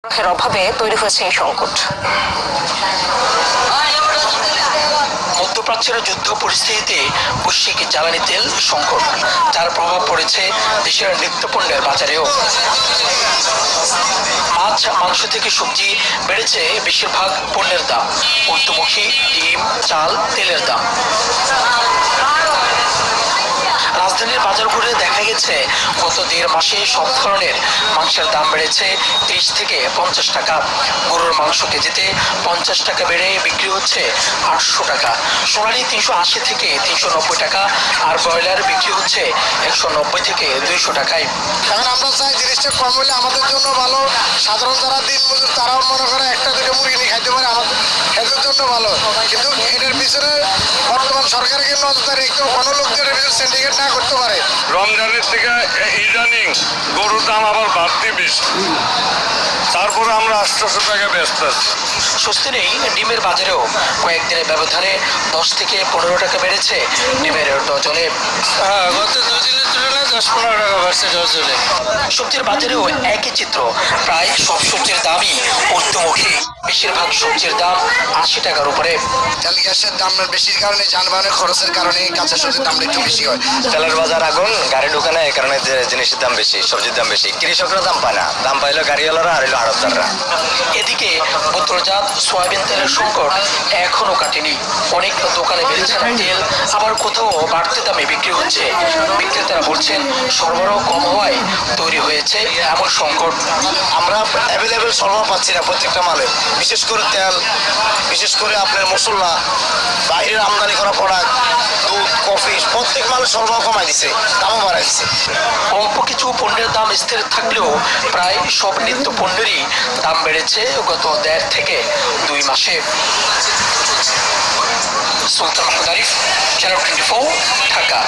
এর অভাবে তৈরি হয়েছে এই সংকট। মধ্যপ্রাচ্যের যুদ্ধ পরিস্থিতিতে বৈশ্বিক জ্বালানি তেল সংকট, যার প্রভাব পড়েছে দেশের নিত্যপণ্যের বাজারেও। মাছ মাংস থেকে সবজি বেড়েছে বেশিরভাগ পণ্যের দাম, ঊর্ধ্বমুখী ডিম চাল তেলের দাম। রাজধানীর বাজার ঘুরে দেখা গেছে গত 1.5 মাসে সব ধরনের মাংসের দাম বেড়েছে 30 থেকে 50 টাকা। গরুর মাংস কেজিতে 50 টাকা বেড়ে বিক্রি হচ্ছে 800 টাকা, সোনালী 380 থেকে 390 টাকা, আর ব্রয়লার বিক্রি হচ্ছে 190 থেকে 200 টাকায়। এখন আমরা চাই জিনিসটা কম হলে আমাদের জন্য ভালো। সাধারণ যারা দিন মজুর তারাও মনে করে একটা দুটো মুরগি নিয়ে খাইতে পারে, আমাদের হেলথের জন্য ভালো। কিন্তু এটার পিছনে বর্তমান সরকারকে নজরদারি একটু কোনো লোকদের ভিতরে সিন্ডিকেট না করতে পারে। রমজানের থেকে ইদানিং গরুর দাম আবার বাড়তি বেশি, তারপরে আমরা 800 টাকা ব্যস্ত আছি। স্বস্তি নেই ডিমের বাজারেও। কয়েকদিনের ব্যবধানে 10 থেকে 15 টাকা বেড়েছে ডিমের ডজনে। গত 2 দিনের তুলনায় 10-15 টাকা বাড়ছে ডজনে। সবজির বাজারেও একই চিত্র, প্রায় সব সবজির দামই ঊর্ধ্বমুখী। বেশিরভাগ সবজির দাম 80 টাকার উপরে। তেল গ্যাসের দাম বেশির কারণে, যানবাহনের খরচের কারণে কাঁচা সবজির দাম একটু বেশি হয়। তেলের বাজার আগুন, গাড়ি ঢোকে না, এই কারণে জিনিসের দাম বেশি, সবজির দাম বেশি। কৃষকরা দাম পায় না, দাম পাইলো গাড়িওয়ালারা আর এলো আড়তদাররা। এদিকে বোতলজাত সয়াবিন তেলের সংকট এখনো কাটেনি। অনেক দোকানে বেড়েছে না তেল, আবার কোথাও বাড়তি দামে বিক্রি হচ্ছে। বিক্রেতারা বলছেন সরবরাহ কম হওয়ায় তৈরি হয়েছে এমন সংকট। আমরা অ্যাভেলেবেল সরবরাহ পাচ্ছি না প্রত্যেকটা মালে, বিশেষ করে তেল, বিশেষ করে আপনার মশলা, বাইরের আমদানি করা প্রোডাক্ট, দুধ, কফি, প্রত্যেক মালের সরবরাহ কমাই দিছে, দামও বাড়াই দিছে। অল্প কিছু পণ্যের দাম স্থির থাকলেও প্রায় সব নিত্য পণ্যেরই দাম বেড়েছে গত 1.5 থেকে 2 মাসে। সুলতান মাহমুদ আরিফ, চ্যানেল 24, ঢাকা।